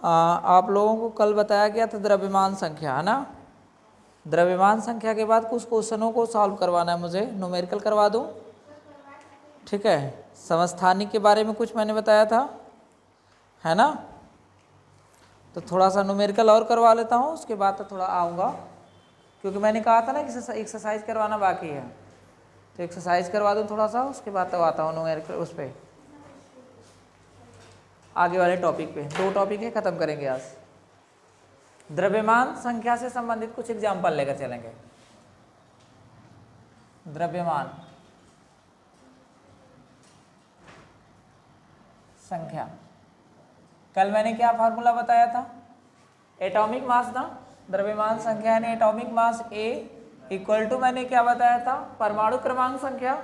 आप लोगों को कल बताया गया था द्रव्यमान संख्या, है ना। द्रव्यमान संख्या के बाद कुछ क्वेश्चनों को सॉल्व करवाना है मुझे, न्यूमेरिकल करवा दूं, ठीक है। समस्थानिक के बारे में कुछ मैंने बताया था, है ना। तो थोड़ा सा न्यूमेरिकल और करवा लेता हूँ, उसके बाद तो थोड़ा आऊँगा, क्योंकि मैंने कहा था ना कि एक्सरसाइज करवाना बाकी है, तो एक्सरसाइज करवा दूँ थोड़ा सा, उसके बाद तो आता हूँ न्यूमेरिकल उस पर आगे वाले टॉपिक पे। 2 टॉपिक है, ख़त्म करेंगे आज। द्रव्यमान संख्या से संबंधित कुछ एग्जाम्पल लेकर चलेंगे। द्रव्यमान संख्या, कल मैंने क्या फार्मूला बताया था, एटॉमिक मास ना। द्रव्यमान संख्या यानी atomic mass A equal to मैंने क्या बताया था, परमाणु क्रमांक संख्या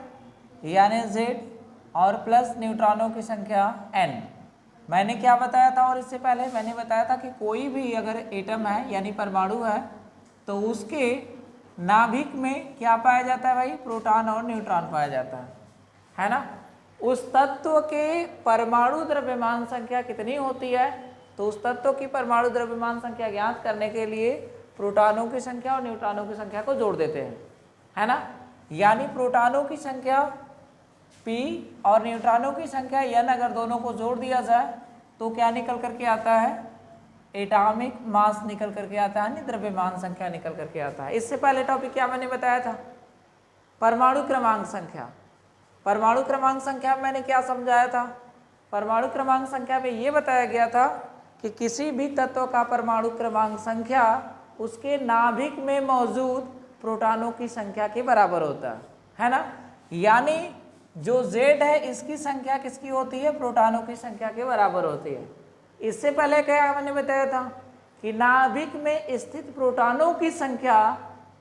यानी Z और प्लस न्यूट्रॉनों की संख्या N। मैंने क्या बताया था, और इससे पहले मैंने बताया था कि कोई भी अगर एटम है यानी परमाणु है तो उसके नाभिक में क्या पाया जाता है भाई, प्रोटॉन और न्यूट्रॉन पाया जाता है ना। उस तत्व के परमाणु द्रव्यमान संख्या कितनी होती है, तो उस तत्व की परमाणु द्रव्यमान संख्या ज्ञात करने के लिए प्रोटॉनों की संख्या और न्यूट्रॉनों की संख्या को जोड़ देते हैं, है ना। यानी प्रोटॉनों की संख्या P और न्यूट्रॉनों की संख्या N अगर दोनों को जोड़ दिया जाए तो क्या निकल करके आता है, एटॉमिक मास निकल करके आता है, द्रव्यमान संख्या निकल करके आता है। इससे पहले टॉपिक क्या मैंने बताया था, परमाणु क्रमांक संख्या। परमाणु क्रमांक संख्या में मैंने क्या समझाया था, परमाणु क्रमांक संख्या में ये बताया गया था कि किसी भी तत्व का परमाणु क्रमांक संख्या उसके नाभिक में मौजूद प्रोटॉनों की संख्या के बराबर होता है ना। यानी जो Z है इसकी संख्या किसकी होती है, प्रोटॉनों की संख्या के बराबर होती है। इससे पहले क्या मैंने बताया था कि नाभिक में स्थित प्रोटॉनों की संख्या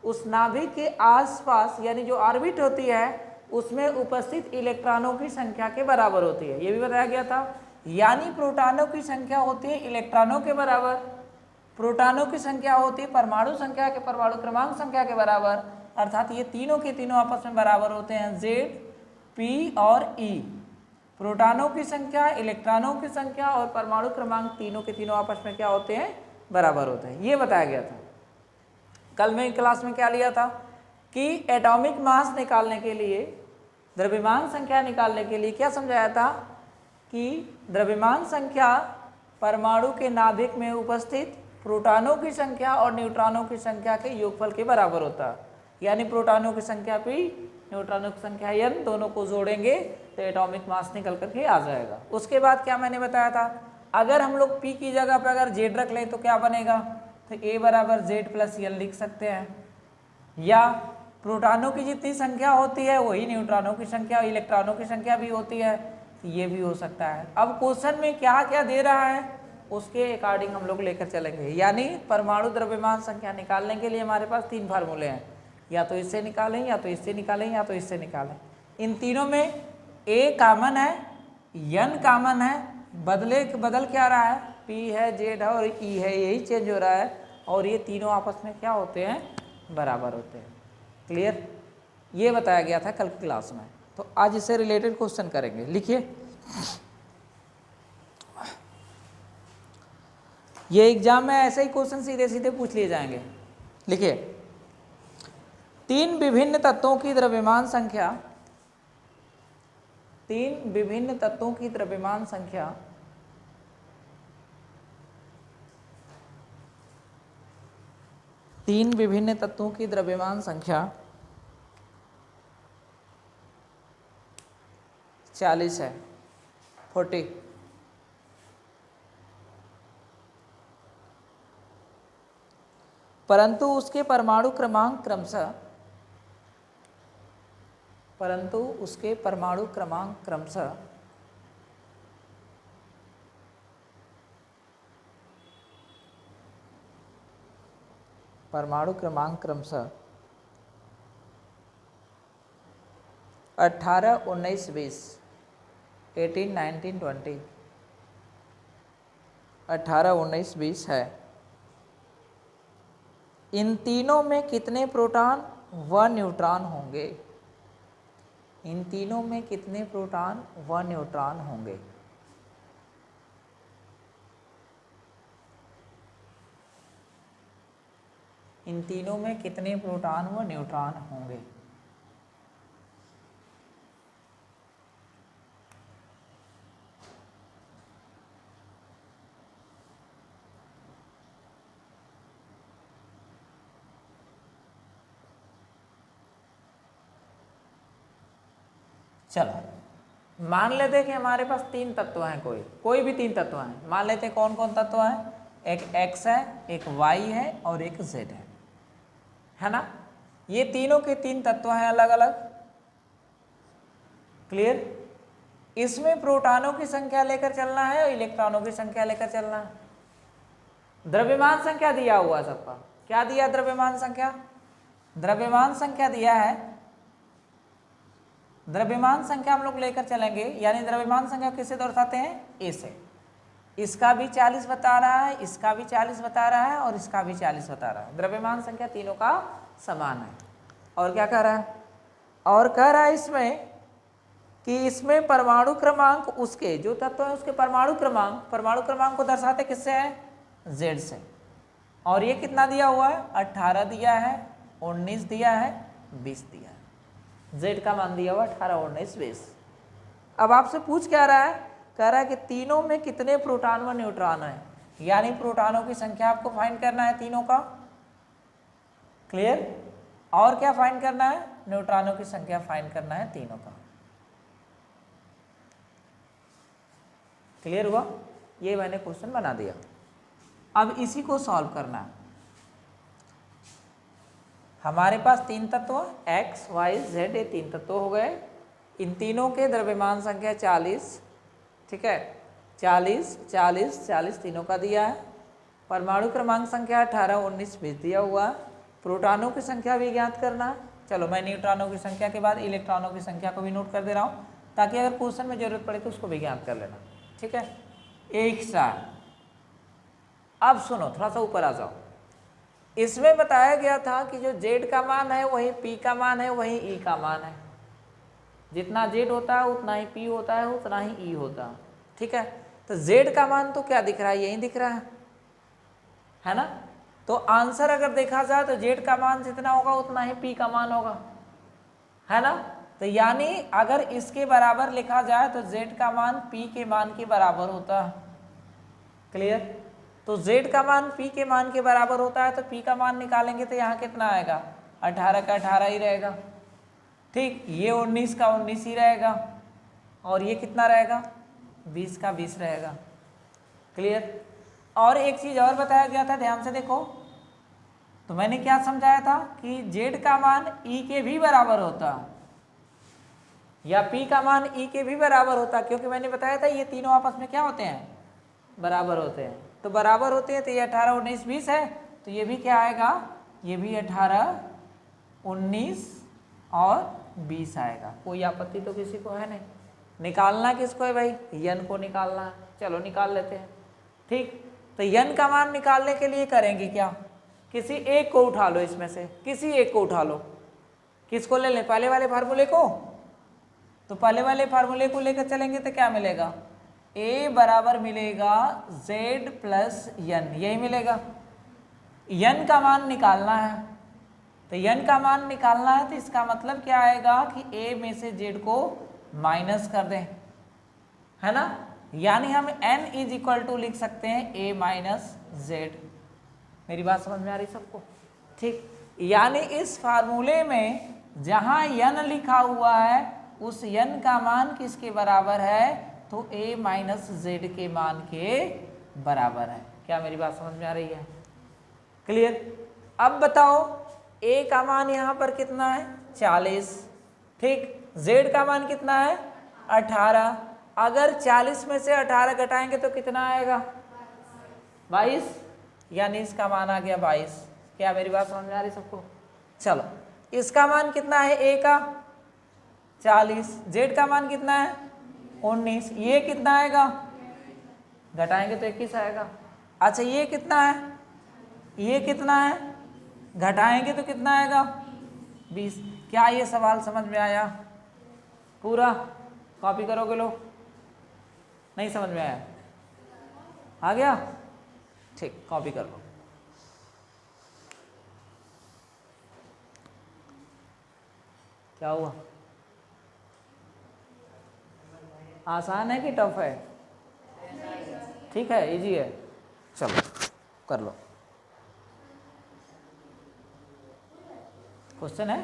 उस नाभिक के आसपास यानी जो ऑर्बिट होती है उसमें उपस्थित इलेक्ट्रॉनों की संख्या के बराबर होती है, ये भी बताया गया था। यानी प्रोटॉनों की संख्या होती है इलेक्ट्रॉनों के बराबर, प्रोटॉनों की संख्या होती है परमाणु संख्या के परमाणु क्रमांक संख्या के बराबर, अर्थात ये तीनों के तीनों आपस में बराबर होते हैं, Z, P और E। प्रोटॉनों की संख्या, इलेक्ट्रॉनों की संख्या और परमाणु क्रमांक तीनों के तीनों आपस में क्या होते हैं, बराबर होते हैं, ये बताया गया था। कल मैं क्लास में क्या लिया था कि एटॉमिक मास निकालने के लिए, द्रव्यमान संख्या निकालने के लिए क्या समझाया था कि द्रव्यमान संख्या परमाणु के नाभिक में उपस्थित प्रोटॉनों की संख्या और न्यूट्रॉनों की संख्या के योगफल के बराबर होता है। यानी प्रोटॉनों की संख्या P, न्यूट्रॉनों की संख्या N, दोनों को जोड़ेंगे तो एटॉमिक मास निकल करके आ जाएगा। उसके बाद क्या मैंने बताया था, अगर हम लोग P की जगह पर अगर Z रख लें तो क्या बनेगा, तो A बराबर Z प्लस N लिख सकते हैं, या प्रोटॉनों की जितनी संख्या होती है वही न्यूट्रॉनों की संख्या, इलेक्ट्रॉनों की संख्या भी होती है, तो ये भी हो सकता है। अब क्वेश्चन में क्या क्या दे रहा है उसके अकॉर्डिंग हम लोग लेकर चलेंगे। यानी परमाणु द्रव्यमान संख्या निकालने के लिए हमारे पास 3 फार्मूले हैं, या तो इससे निकालें, या तो इससे निकालें, या तो इससे निकालें। इन तीनों में A कॉमन है, N कॉमन है, बदल क्या रहा है, P है, Z है और E है, यही चेंज हो रहा है, और ये तीनों आपस में क्या होते हैं, बराबर होते हैं। क्लियर, ये बताया गया था कल की क्लास में। तो आज इससे रिलेटेड क्वेश्चन करेंगे, लिखिए। ये एग्जाम में ऐसे ही क्वेश्चन सीधे सीधे पूछ लिए जाएंगे। लिखिए, 3 विभिन्न तत्वों की द्रव्यमान संख्या, 3 विभिन्न तत्वों की द्रव्यमान संख्या तीन विभिन्न तत्वों की द्रव्यमान संख्या 40 है, 40। परंतु उसके परमाणु क्रमांक क्रमशः परंतु उसके परमाणु क्रमांक क्रमशः परमाणु क्रमांक क्रमशः 18, 19, 20, 18, 19, 20, 18, 19, 20 है। इन तीनों में कितने प्रोटॉन व न्यूट्रॉन होंगे, इन तीनों में कितने प्रोटॉन व न्यूट्रॉन होंगे। इन तीनों में कितने प्रोटॉन व न्यूट्रॉन होंगे। चलो मान लेते हैं कि हमारे पास तीन तत्व हैं, कोई भी तीन तत्व हैं। मान लेते हैं कौन कौन तत्व हैं, एक x है, एक y है और एक z है ना। ये तीनों के तीन तत्व हैं अलग अलग। क्लियर। इसमें प्रोटॉनों की संख्या लेकर चलना है और इलेक्ट्रॉनों की संख्या लेकर चलना है। द्रव्यमान संख्या दिया हुआ सबका, क्या दिया द्रव्यमान संख्या, द्रव्यमान संख्या दिया है। द्रव्यमान संख्या हम लोग लेकर चलेंगे, यानी द्रव्यमान संख्या किससे दर्शाते हैं, ए से। इसका भी 40 बता रहा है, इसका भी 40 बता रहा है और इसका भी 40 बता रहा है। द्रव्यमान संख्या तीनों का समान है। और क्या कह रहा है, और कह रहा है इसमें कि इसमें परमाणु क्रमांक उसके जो तत्व है उसके परमाणु क्रमांक को दर्शाते किससे है, जेड से। और ये कितना दिया हुआ है, 18 दिया है, 19 दिया है, 20 दिया है। जेड का मान दिया हुआ 18, 19, 20। अब आपसे पूछ क्या रहा है, कह रहा है कि तीनों में कितने प्रोटॉन व न्यूट्रॉन है, यानी प्रोटॉनों की संख्या आपको फाइंड करना है तीनों का। क्लियर। और क्या फाइंड करना है, न्यूट्रॉनों की संख्या फाइंड करना है तीनों का। क्लियर हुआ, ये मैंने क्वेश्चन बना दिया। अब इसी को सॉल्व करना है। हमारे पास तीन तत्व x, y, z, ये तीन तत्व हो गए। इन तीनों के द्रव्यमान संख्या 40, ठीक है, 40, 40, 40 तीनों का दिया है। परमाणु क्रमांक संख्या 18, 19, 20 दिया हुआ। प्रोटॉनों की संख्या भी ज्ञात करना। चलो मैं न्यूट्रॉनों की संख्या के बाद इलेक्ट्रॉनों की संख्या को भी नोट कर दे रहा हूँ, ताकि अगर क्वेश्चन में जरूरत पड़े तो उसको भी ज्ञात कर लेना। ठीक है, एक स्टार। अब सुनो, थोड़ा सा ऊपर आ जाओ। इसमें बताया गया था कि जो z का मान है वही p का मान है, वही e का मान है। जितना z होता है उतना ही p होता है, उतना ही e होता है। ठीक है, तो z का मान तो क्या दिख रहा है, यही दिख रहा है ना। तो आंसर अगर देखा जाए तो z का मान जितना होगा उतना ही p का मान होगा, है ना। तो यानी अगर इसके बराबर लिखा जाए तो z का मान p के मान के बराबर होता है। क्लियर। तो z का मान p के मान के बराबर होता है, तो p का मान निकालेंगे तो यहाँ कितना आएगा, 18 का 18 ही रहेगा। ठीक, ये 19 का 19 ही रहेगा, और ये कितना रहेगा, 20 का 20 रहेगा। क्लियर। और एक चीज़ और बताया गया था, ध्यान से देखो। तो मैंने क्या समझाया था कि z का मान e के भी बराबर होता, या p का मान e के भी बराबर होता, क्योंकि मैंने बताया था ये तीनों आपस में क्या होते हैं, बराबर होते हैं। तो बराबर होते हैं, तो ये 18, 19, 20 है, तो ये भी क्या आएगा, ये भी 18, 19 और 20 आएगा। कोई आपत्ति तो किसी को है नहीं। निकालना किसको है भाई, यन को निकालना है। चलो निकाल लेते हैं। ठीक, तो यन का मान निकालने के लिए करेंगे क्या, किसी एक को उठा लो, इसमें से किसी एक को उठा लो। किसको ले लें, पहले वाले फार्मूले को। तो पहले वाले फार्मूले को लेकर चलेंगे तो क्या मिलेगा, a बराबर मिलेगा z प्लस यन, यही मिलेगा। यन का मान निकालना है, तो यन का मान निकालना है, तो इसका मतलब क्या आएगा कि a में से z को माइनस कर दें, है ना। यानी हम n इज इक्वल टू लिख सकते हैं a माइनस z। मेरी बात समझ में आ रही सबको। ठीक, यानी इस फार्मूले में जहाँ यन लिखा हुआ है उस यन का मान किसके बराबर है, तो a माइनस जेड के मान के बराबर है। क्या मेरी बात समझ में आ रही है, क्लियर। अब बताओ a का मान यहाँ पर कितना है, 40। ठीक, z का मान कितना है, 18। अगर 40 में से 18 घटाएंगे तो कितना आएगा, 22, यानी इसका मान आ गया 22। क्या मेरी बात समझ में आ रही सबको। चलो, इसका मान कितना है, a का 40, z का मान कितना है 19, ये कितना आएगा, घटाएंगे तो 21 आएगा। अच्छा, ये कितना है, ये कितना है, घटाएंगे तो कितना आएगा 20। क्या ये सवाल समझ में आया, पूरा कॉपी करोगे लोग, नहीं समझ में आया, आ गया, ठीक, कॉपी कर लो। क्या हुआ? आसान है कि टफ है? ठीक है, इजी है। चलो कर लो। क्वेश्चन है?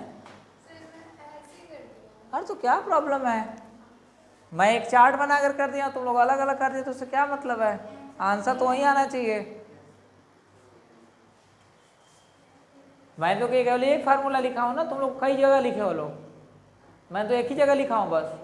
अरे तो क्या प्रॉब्लम है? मैं एक चार्ट बनाकर कर दिया, तुम लोग अलग अलग कर दिए, तो उससे क्या मतलब है? आंसर तो वही आना चाहिए। मैं तो केवल एक फार्मूला लिखा हूँ ना, तुम लोग कई जगह लिखे हो लोग, मैं तो एक ही जगह लिखा हूँ बस।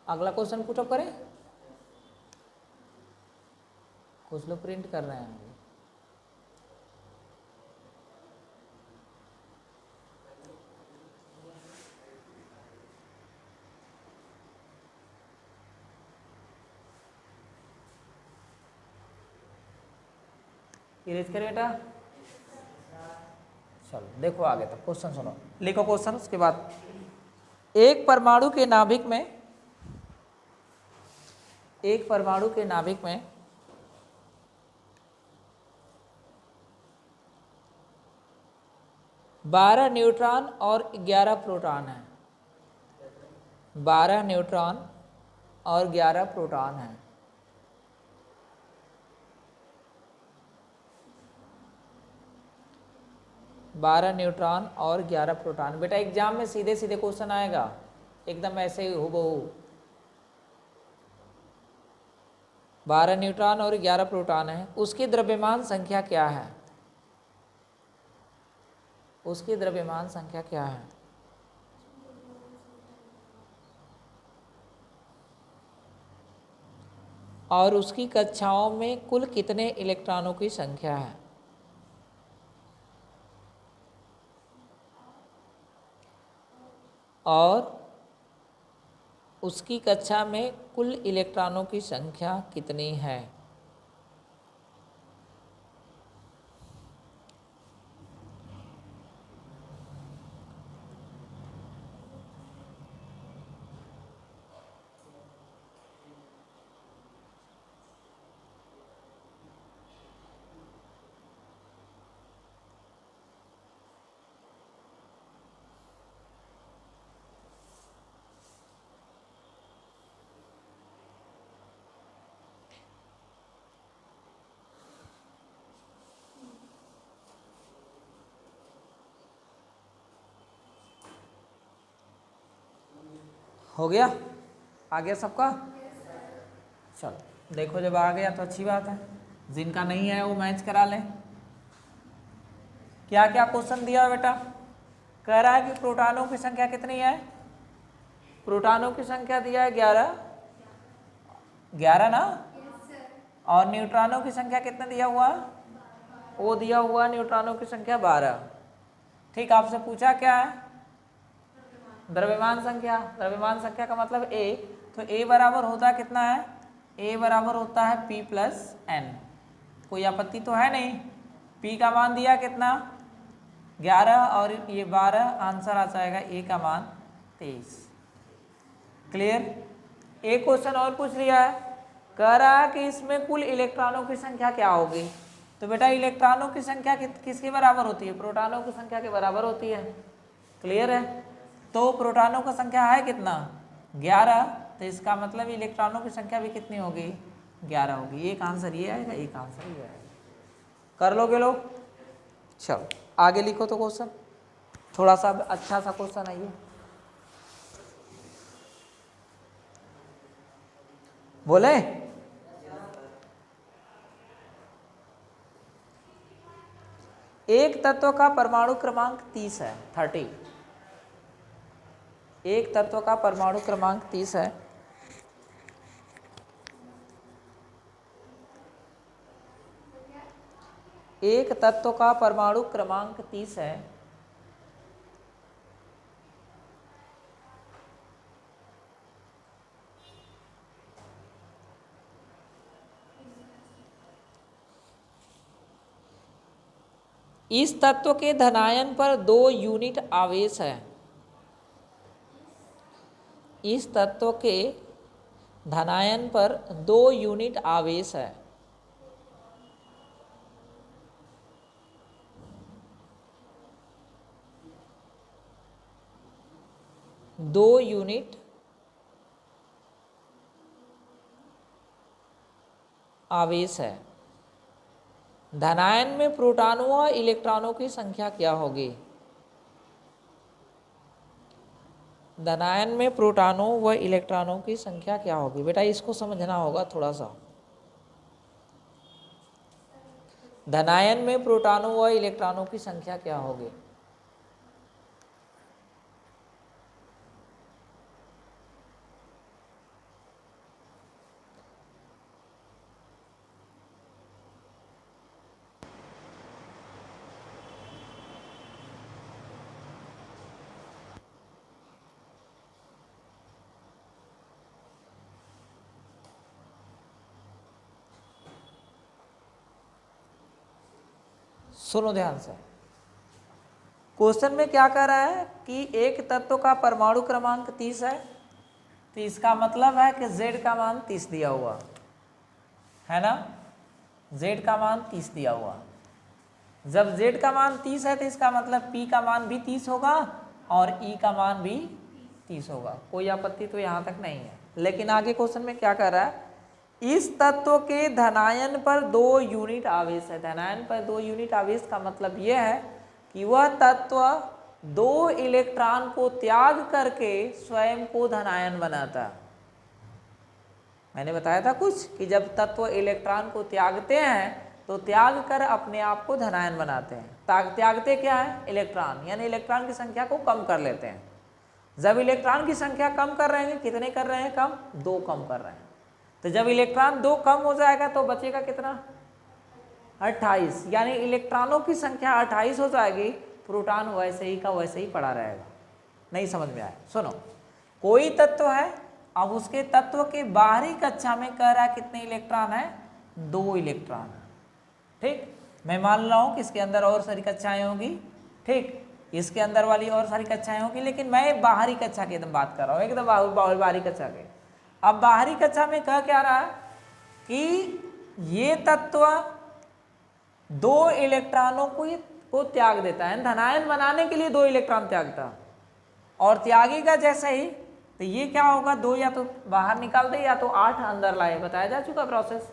अगला क्वेश्चन पुट अप करें। कुछ लोग प्रिंट कर रहे हैं। इरेज करें बेटा। चलो देखो आगे तक क्वेश्चन सुनो, लिखो क्वेश्चन। उसके बाद एक परमाणु के नाभिक में 12 न्यूट्रॉन और 11 प्रोटॉन है। 12 न्यूट्रॉन और 11 प्रोटॉन है। बारह न्यूट्रॉन और 11 प्रोटॉन। बेटा एग्जाम में सीधे सीधे क्वेश्चन आएगा, एकदम ऐसे ही हूबहू। 12 न्यूट्रॉन और 11 प्रोटॉन है। उसकी द्रव्यमान संख्या क्या है? उसकी द्रव्यमान संख्या क्या है? और उसकी कक्षाओं में कुल कितने इलेक्ट्रॉनों की संख्या है? और उसकी कक्षा में कुल इलेक्ट्रॉनों की संख्या कितनी है? हो गया? आ गया सबका? चलो देखो, जब आ गया तो अच्छी बात है, जिनका नहीं है वो मैच करा लें। क्या क्या क्वेश्चन दिया है बेटा? कह रहा है कि प्रोटॉनों की संख्या कितनी है? प्रोटॉनों की संख्या दिया है 11, 11 ना? और न्यूट्रॉनों की संख्या कितना दिया हुआ? वो दिया हुआ न्यूट्रॉनों की संख्या 12। ठीक, आपसे पूछा क्या है? द्रव्यमान संख्या। द्रव्यमान संख्या का मतलब ए, तो ए बराबर होता कितना है? ए बराबर होता है P प्लस एन। कोई आपत्ति तो है नहीं। P का मान दिया कितना? 11 और ये 12, आंसर आ जाएगा ए का मान 23। क्लियर? एक क्वेश्चन और पूछ लिया है, कह रहा है कि इसमें कुल इलेक्ट्रॉनों की संख्या क्या होगी? तो बेटा इलेक्ट्रॉनों की संख्या किसके बराबर होती है? प्रोटॉनों की संख्या के बराबर होती है। क्लियर है? तो प्रोटॉनों का संख्या है कितना? 11, तो इसका मतलब इलेक्ट्रॉनों की संख्या भी कितनी होगी? 11 होगी। एक आंसर ये आएगा, एक आंसर ये आएगा। कर लोगे लोग? चलो आगे लिखो तो क्वेश्चन, थोड़ा सा अच्छा सा क्वेश्चन है ये। बोले? एक तत्व का परमाणु क्रमांक 30 है, 30। एक तत्व का परमाणु क्रमांक 30 है एक तत्व का परमाणु क्रमांक 30 है, इस तत्व के धनायन पर 2 यूनिट आवेश है। इस तत्व के धनायन पर 2 यूनिट आवेश है। दो यूनिट आवेश है। धनायन में प्रोटॉनों और इलेक्ट्रॉनों की संख्या क्या होगी? धनायन में प्रोटॉनों व इलेक्ट्रॉनों की संख्या क्या होगी? बेटा इसको समझना होगा थोड़ा सा। धनायन में प्रोटॉनों व इलेक्ट्रॉनों की संख्या क्या होगी? सुनो ध्यान से। क्वेश्चन में क्या कह रहा है कि एक तत्व का परमाणु क्रमांक 30 है, तो इसका मतलब है कि Z का मान 30 दिया हुआ है ना। Z का मान 30 दिया हुआ। जब Z का मान 30 है तो इसका मतलब P का मान भी 30 होगा और E का मान भी 30 होगा। कोई आपत्ति तो यहाँ तक नहीं है। लेकिन आगे क्वेश्चन में क्या कह रहा है, इस तत्व के धनायन पर 2 यूनिट आवेश है। धनायन पर 2 यूनिट आवेश का मतलब यह है कि वह तत्व 2 इलेक्ट्रॉन को त्याग करके स्वयं को धनायन बनाता है। मैंने बताया था कुछ कि जब तत्व इलेक्ट्रॉन को त्यागते हैं तो त्याग कर अपने आप को धनायन बनाते हैं। त्यागते क्या है? इलेक्ट्रॉन, यानी इलेक्ट्रॉन की संख्या को कम कर लेते हैं। जब इलेक्ट्रॉन की संख्या कम कर रहे हैं, कितने कर रहे हैं? कम, 2 कम कर रहे हैं। तो जब इलेक्ट्रॉन 2 कम हो जाएगा तो बचेगा कितना? 28, यानी इलेक्ट्रॉनों की संख्या 28 हो जाएगी, प्रोटॉन वैसे ही का वैसे ही पड़ा रहेगा। नहीं समझ में आया? सुनो, कोई तत्व है, अब उसके तत्व के बाहरी कक्षा में कह रहा है कितने इलेक्ट्रॉन है? 2 इलेक्ट्रॉन। ठीक, मैं मान रहा हूँ कि इसके अंदर और सारी कक्षाएं होंगी, ठीक, इसके अंदर वाली और सारी कक्षाएं होंगी, लेकिन मैं बाहरी कक्षा की एकदम बात कर रहा हूँ, एकदम बाहरी कक्षा के। अब बाहरी कक्षा में कह क्या रहा है कि ये तत्व 2 इलेक्ट्रॉनों को त्याग देता है, धनायन बनाने के लिए 2 इलेक्ट्रॉन त्यागता, और त्यागेगा जैसे ही तो ये क्या होगा, 2 या तो बाहर निकाल दे या तो 8 अंदर लाए, बताया जा चुका प्रोसेस।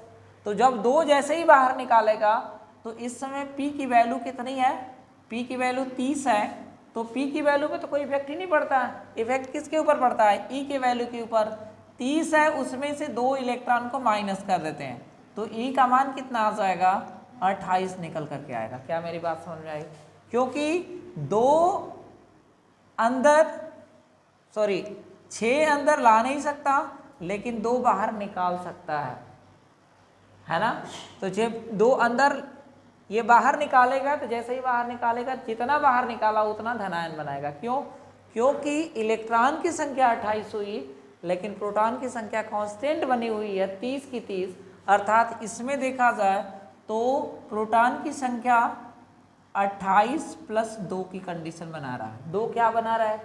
तो जब 2 जैसे ही बाहर निकालेगा तो इस समय P की वैल्यू कितनी है? P की वैल्यू 30 है। तो P की वैल्यू पे तो कोई इफेक्ट ही नहीं पड़ता है। इफेक्ट किसके ऊपर पड़ता है? E के वैल्यू के ऊपर। 30 है, उसमें से 2 इलेक्ट्रॉन को माइनस कर देते हैं तो E का मान कितना आ जाएगा? 28 निकल करके आएगा। क्या मेरी बात समझ में आई? क्योंकि 6 अंदर ला नहीं सकता, लेकिन 2 बाहर निकाल सकता है ना। तो जब 2 अंदर ये बाहर निकालेगा तो जैसे ही बाहर निकालेगा, जितना बाहर निकाला उतना धनायन बनाएगा। क्यों? क्योंकि इलेक्ट्रॉन की संख्या 28 हुई, लेकिन प्रोटॉन की संख्या कांस्टेंट बनी हुई है 30 की 30। अर्थात इसमें देखा जाए तो प्रोटॉन की संख्या 28 प्लस 2 की कंडीशन बना रहा है। 2 क्या बना रहा है?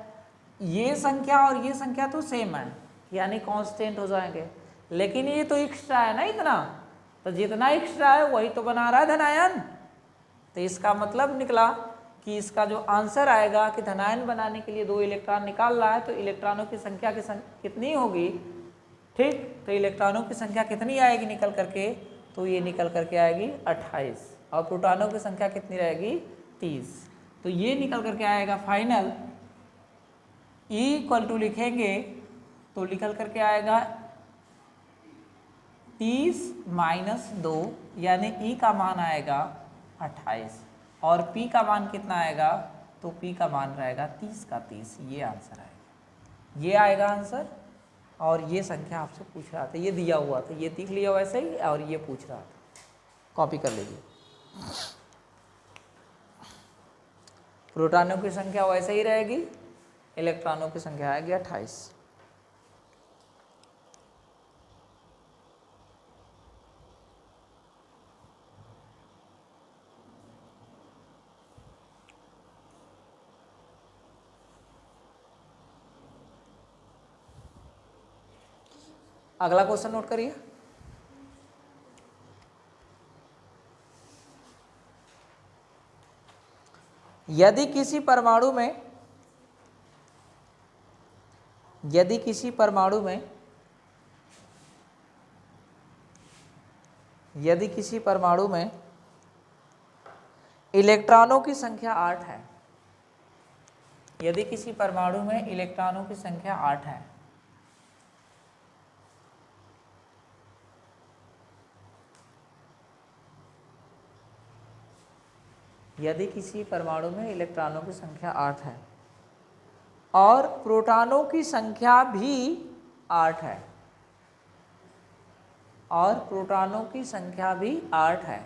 ये संख्या और ये संख्या तो सेम है, यानी कांस्टेंट हो जाएंगे, लेकिन ये तो एक्स्ट्रा है ना इतना, तो जितना एक्स्ट्रा है वही तो बना रहा है धनायन। तो इसका मतलब निकला कि इसका जो आंसर आएगा कि धनायन बनाने के लिए 2 इलेक्ट्रॉन निकाल रहा है, तो इलेक्ट्रॉनों की संख्या कितनी होगी? ठीक, तो इलेक्ट्रॉनों की संख्या कितनी आएगी निकल करके? तो ये निकल करके आएगी 28, और प्रोटॉनों की संख्या कितनी रहेगी? 30। तो ये निकल करके आएगा फाइनल E इक्वल टू लिखेंगे तो निकल करके आएगा 30 माइनस 2, यानी E का मान आएगा 28, और P का मान कितना आएगा? तो P का मान रहेगा 30 का 30। ये आंसर आएगा, ये आएगा आंसर। और ये संख्या आपसे पूछ रहा था, ये दिया हुआ था, ये लिख लिया वैसे ही, और ये पूछ रहा था, कॉपी कर लीजिए। प्रोटॉनों की संख्या वैसे ही रहेगी, इलेक्ट्रॉनों की संख्या आएगी 28। अगला क्वेश्चन नोट करिए। यदि किसी परमाणु में इलेक्ट्रॉनों की संख्या 8 है, यदि किसी परमाणु में इलेक्ट्रॉनों की संख्या 8 है, यदि किसी परमाणु में इलेक्ट्रॉनों की संख्या 8 है और प्रोटॉनों की संख्या भी 8 है, और प्रोटॉनों की संख्या भी 8 है,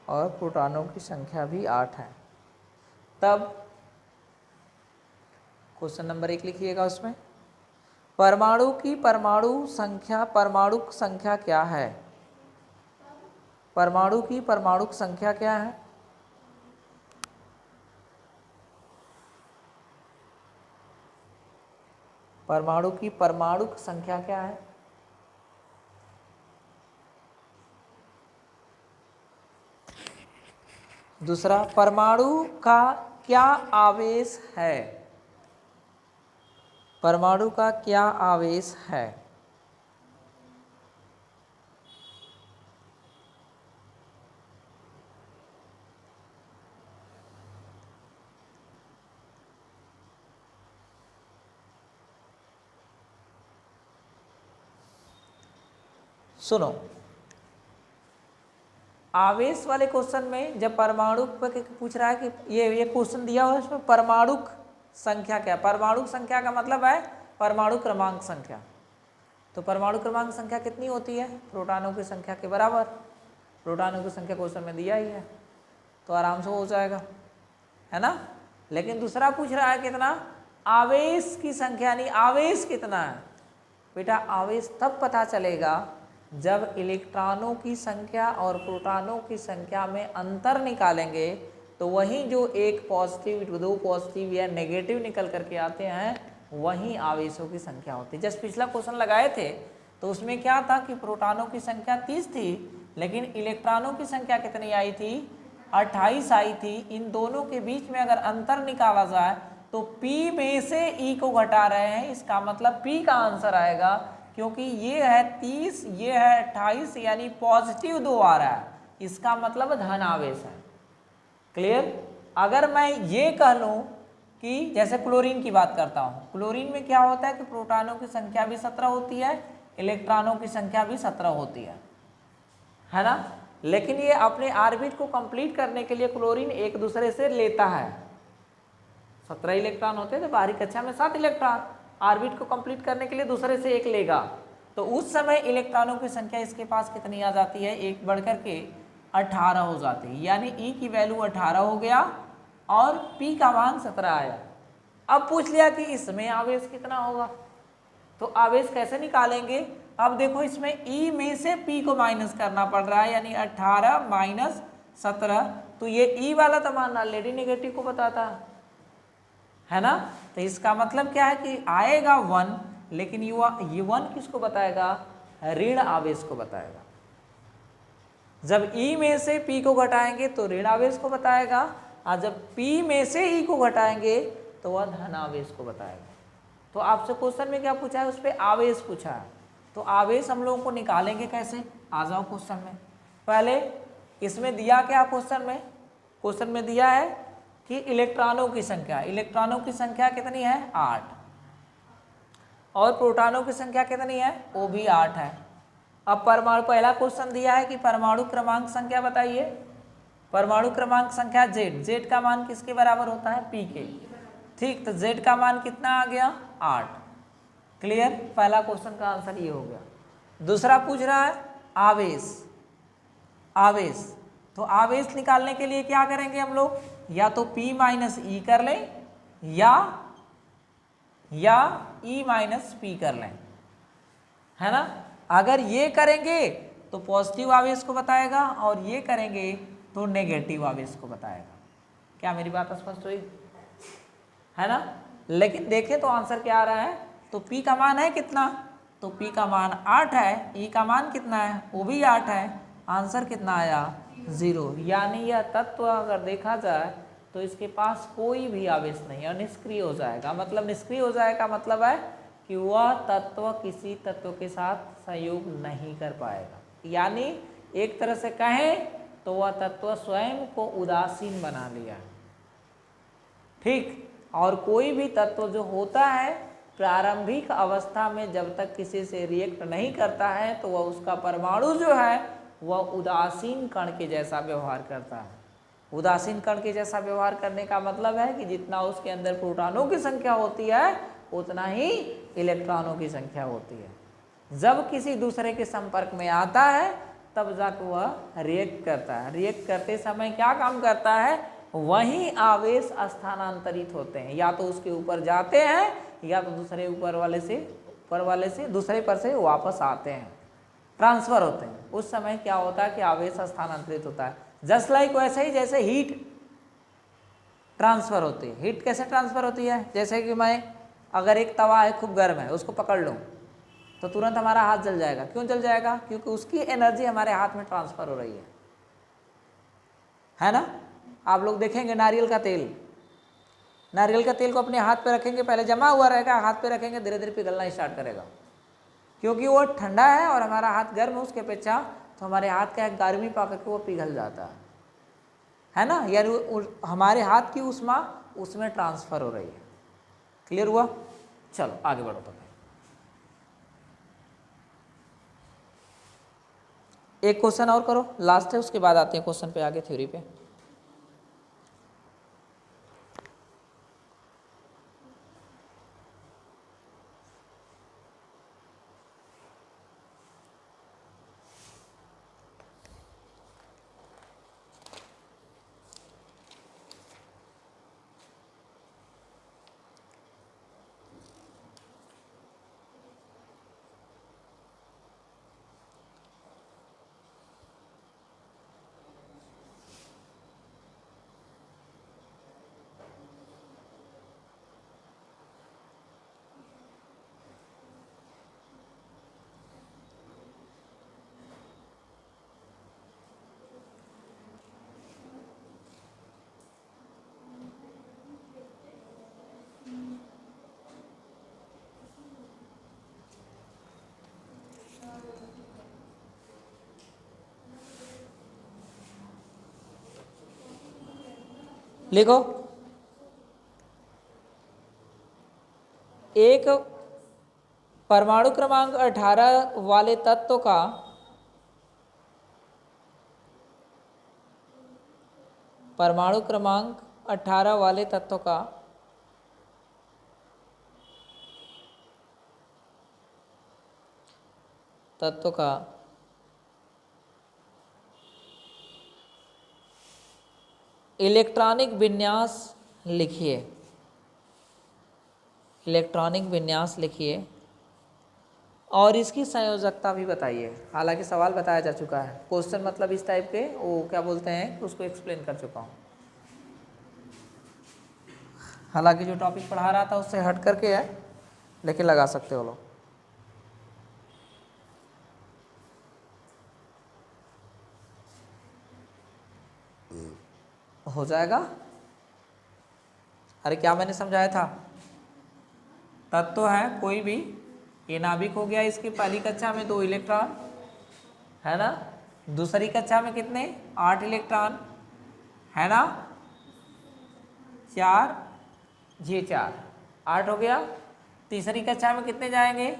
और प्रोटॉनों की संख्या भी 8 है, तब क्वेश्चन नंबर 1 लिखिएगा। उसमें परमाणु की परमाणु संख्या क्या है? परमाणु की परमाणु संख्या क्या है? परमाणु की परमाणु संख्या क्या है? दूसरा, परमाणु का क्या आवेश है? परमाणु का क्या आवेश है? सुनो, आवेश वाले क्वेश्चन में जब परमाणु पर पूछ रहा है कि ये क्वेश्चन दिया हुआ है, इसमें परमाणु संख्या क्या? परमाणु संख्या का मतलब है परमाणु क्रमांक संख्या। तो परमाणु क्रमांक संख्या कितनी होती है? प्रोटॉनों की संख्या के बराबर। प्रोटॉनों की संख्या क्वेश्चन में दिया ही है, तो आराम से हो जाएगा, है ना। लेकिन दूसरा पूछ रहा है कितना? आवेश की संख्या, नहीं आवेश कितना है। बेटा आवेश तब पता चलेगा जब इलेक्ट्रॉनों की संख्या और प्रोटॉनों की संख्या में अंतर निकालेंगे, तो वहीं जो एक पॉजिटिव, दो पॉजिटिव या नेगेटिव निकल करके आते हैं, वहीं आवेशों की संख्या होती है। जस्ट पिछला क्वेश्चन लगाए थे तो उसमें क्या था कि प्रोटॉनों की संख्या 30 थी, लेकिन इलेक्ट्रॉनों की संख्या कितनी आई थी? 28 आई थी। इन दोनों के बीच में अगर अंतर निकाला जाए तो P में से E को घटा रहे हैं, इसका मतलब P का आंसर आएगा, क्योंकि ये है 30, ये है 28, यानी पॉजिटिव 2 आ रहा है, इसका मतलब धन आवेश है। क्लियर। अगर मैं ये कह लूँ कि जैसे क्लोरीन की बात करता हूँ, क्लोरीन में क्या होता है कि प्रोटॉनों की संख्या भी 17 होती है, इलेक्ट्रॉनों की संख्या भी 17 होती है ना। लेकिन ये अपने ऑर्बिट को कंप्लीट करने के लिए क्लोरीन एक दूसरे से लेता है। 17 इलेक्ट्रॉन होते हैं तो बाहरी कक्षा में 7 इलेक्ट्रॉन, ऑर्बिट को कंप्लीट करने के लिए दूसरे से एक लेगा, तो उस समय इलेक्ट्रॉनों की संख्या इसके पास कितनी आ जाती है? एक बढ़कर के 18 हो जाती है, यानी E की वैल्यू 18 हो गया और P का मान 17 आया। अब पूछ लिया कि इसमें आवेश कितना होगा, तो आवेश कैसे निकालेंगे? अब देखो इसमें E में से P को माइनस करना पड़ रहा है, यानी 18 माइनस 17, तो ये E वाला तो मान ऑलरेडी नेगेटिव को बताता है ना। तो इसका मतलब क्या है कि आएगा 1, लेकिन ये 1 किसको बताएगा? ऋण आवेश को बताएगा। जब E में से P को घटाएंगे तो ऋण आवेश को बताएगा, और जब P में से E को घटाएंगे तो वह धन आवेश को बताएगा। तो आपसे क्वेश्चन में क्या पूछा है? उस पर आवेश पूछा है, तो आवेश हम लोगों को निकालेंगे कैसे? आ जाओ क्वेश्चन में। पहले इसमें दिया क्या? क्वेश्चन में दिया है कि इलेक्ट्रॉनों की संख्या, इलेक्ट्रॉनों की संख्या कितनी है? 8, और प्रोटॉनों की संख्या कितनी है? वो भी 8 है। अब परमाणु, पहला क्वेश्चन दिया है कि परमाणु क्रमांक संख्या बताइए। परमाणु क्रमांक संख्या Z का मान किसके बराबर होता है? P के। ठीक, तो Z का मान कितना आ गया? 8। क्लियर, पहला क्वेश्चन का आंसर ये हो गया। दूसरा पूछ रहा है आवेश। आवेश, तो आवेश निकालने के लिए क्या करेंगे हम लोग, या तो P माइनस ई कर लें या E माइनस पी कर लें, है ना। अगर ये करेंगे तो पॉजिटिव आवेश को बताएगा और ये करेंगे तो नेगेटिव आवेश को बताएगा। क्या मेरी बात स्पष्ट हुई, है ना। लेकिन देखें तो आंसर क्या आ रहा है, तो P का मान है कितना, तो P का मान 8 है, E का मान कितना है, वो भी 8 है। आंसर कितना आया, 0। यानी यह तत्व अगर देखा जाए तो इसके पास कोई भी आवेश नहीं है, निष्क्रिय हो जाएगा। मतलब निष्क्रिय हो जाएगा मतलब है कि वह तत्व किसी तत्व के साथ संयोग नहीं कर पाएगा। यानी एक तरह से कहें तो वह तत्व स्वयं को उदासीन बना लिया, ठीक। और कोई भी तत्व जो होता है प्रारंभिक अवस्था में जब तक किसी से रिएक्ट नहीं करता है तो वह उसका परमाणु जो है वह उदासीन कण के जैसा व्यवहार करता है। उदासीन कण के जैसा व्यवहार करने का मतलब है कि जितना उसके अंदर प्रोटॉनों की संख्या होती है उतना ही इलेक्ट्रॉनों की संख्या होती है। जब किसी दूसरे के संपर्क में आता है तब जाकर वह रिएक्ट करता है। रिएक्ट करते समय क्या काम करता है, वहीं आवेश स्थानांतरित होते हैं, या तो उसके ऊपर जाते हैं या तो दूसरे ऊपर वाले से दूसरे पर से वापस आते हैं, ट्रांसफर होते हैं। उस समय क्या होता है कि आवेश स्थानांतरित होता है। जस्ट लाइक वैसे ही जैसे हीट ट्रांसफर होती है। हीट कैसे ट्रांसफर होती है, जैसे कि मैं अगर एक तवा है खूब गर्म है उसको पकड़ लूँ तो तुरंत हमारा हाथ जल जाएगा। क्यों जल जाएगा, क्योंकि उसकी एनर्जी हमारे हाथ में ट्रांसफर हो रही है ना। आप लोग देखेंगे नारियल का तेल, नारियल का तेल को अपने हाथ पे रखेंगे, पहले जमा हुआ रहेगा, हाथ पे रखेंगे धीरे धीरे पिघलना स्टार्ट करेगा, क्योंकि वो ठंडा है और हमारा हाथ गर्म है उसके अपेक्षा, तो हमारे हाथ का गर्मी पा करके वो पिघल जाता है ना। यानी हमारे हाथ की ऊष्मा उसमें ट्रांसफर हो रही है। क्लियर हुआ, चलो आगे बढ़ो। तो एक क्वेश्चन और करो, लास्ट है, उसके बाद आते हैं क्वेश्चन पे, आगे थ्योरी पे। लिखो, एक परमाणु क्रमांक 18 वाले तत्व का परमाणु क्रमांक 18 वाले तत्व का इलेक्ट्रॉनिक विन्यास लिखिए। इलेक्ट्रॉनिक विन्यास लिखिए और इसकी संयोजकता भी बताइए। हालांकि सवाल बताया जा चुका है, क्वेश्चन मतलब इस टाइप के वो क्या बोलते हैं उसको एक्सप्लेन कर चुका हूँ। हालांकि जो टॉपिक पढ़ा रहा था उससे हट करके है, लेकिन लगा सकते हो लोग। हो जाएगा। अरे क्या मैंने समझाया था, तत्व है कोई भी, ये नाभिक हो गया, इसकी पहली कक्षा में 2 इलेक्ट्रॉन है ना, दूसरी कक्षा में कितने 8 इलेक्ट्रॉन है ना, 4 ये 4 8 हो गया। तीसरी कक्षा में कितने जाएंगे,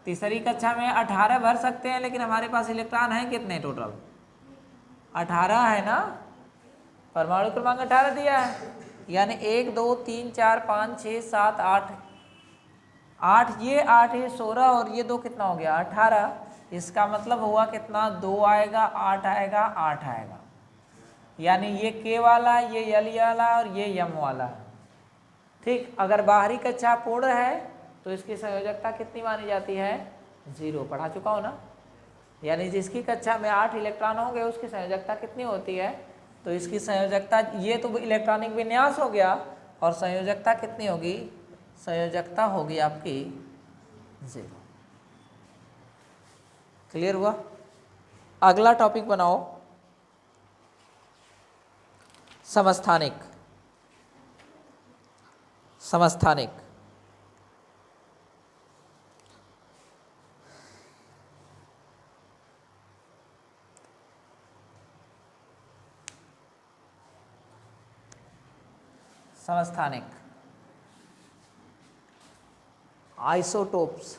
तीसरी कक्षा में 18 भर सकते हैं, लेकिन हमारे पास इलेक्ट्रॉन है कितने टोटल 18 है ना, परमाणु क्रमांक 18 दिया है, यानी 1 2 3 4 5 6 7 8 8 ये 16 और ये 2 कितना हो गया 18। इसका मतलब हुआ कितना 2 आएगा 8 आएगा 8 आएगा, यानी ये K वाला, ये L वाला और ये M वाला। ठीक, अगर बाहरी कक्षा पूर्ण है तो इसकी संयोजकता कितनी मानी जाती है 0, पढ़ा चुका हो ना। यानी जिसकी कक्षा में 8 इलेक्ट्रॉन होंगे उसकी संयोजकता कितनी होती है, तो इसकी संयोजकता, ये तो इलेक्ट्रॉनिक विन्यास हो गया, और संयोजकता कितनी होगी, संयोजकता होगी आपकी 0। क्लियर हुआ। अगला टॉपिक बनाओ समस्थानिक। समस्थानिक समस्थानिक आइसोटोप्स।